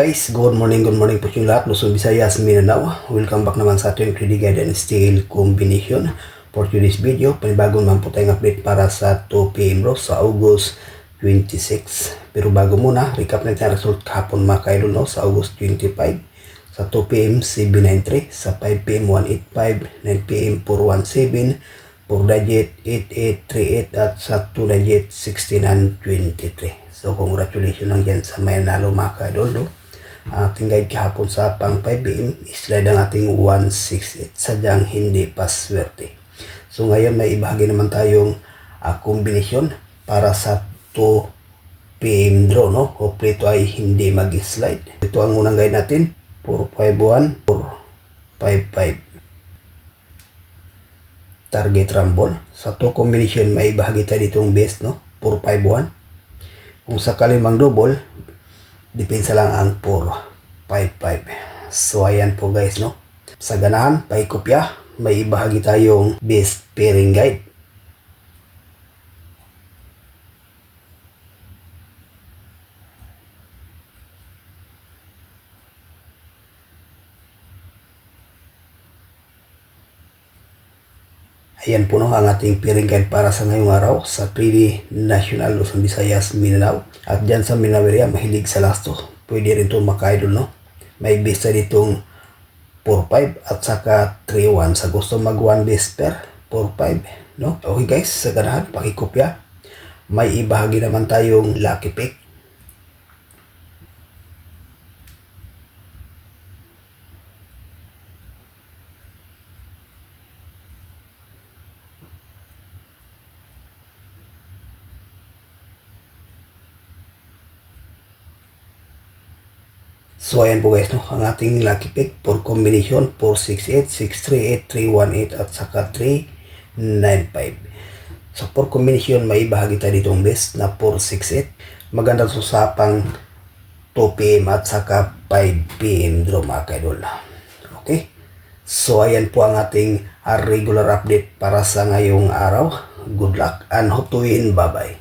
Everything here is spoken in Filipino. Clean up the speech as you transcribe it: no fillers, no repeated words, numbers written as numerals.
Guys, good morning po yung lahat. Luzon, Visayas, Mindanao. Welcome back naman sa ating credit guide and style combination. For today's video, panibagong naman po tayong update para sa 2 PM bro sa August 26. Pero bago muna, recap natin ang result kahapon mga kaidol no, sa August 25. Sa 2 PM 793, sa 5 PM 185, 9 PM 417, 4 digit 8838 at sa 2 digit 6923. So congratulations lang dyan sa may nalo mga kaidol no. Ating guide kahapon sa pang 5 PM, slide ang ating 168, sadyang hindi pa swerte. So ngayon may ibahagi naman tayong kombinasyon para sa 2 PM draw no. Hopefully ito ay hindi mag-slide. Ito ang unang guide natin, 451, 455. Target rumble. Sa 2 combination may ibahagi tayo ditong base no, 451. Kung sakali mang double, depensa lang ang 455. So ayan po guys no. Sa ganahan, paikopya, may ibahagi tayong best pairing guide. Ayan po no, ang ating pairing guide para sa ngayong araw sa 3D National Luzon, Visayas, Mindanao. At dyan sa Mindanao area, mahilig sa lasto. Pwede rin ito makaidol no. May base na ditong 4-5 at saka 3-1. Sa gusto mag 1 base per 4-5 no. Okay guys, sa ganahan, pakikopya. May ibahagi naman tayong lucky pick. So ayan po guys no, ang ating lucky pick for combination 468, 638, 318 at saka 395. So for combination may ibahagi tayo ditong best na 468. Maganda so sa pang 2 PM at saka 5 PM draw mga kaidol. Okay. So ayan po ang ating regular update para sa ngayong araw. Good luck and hope to win. Bye bye.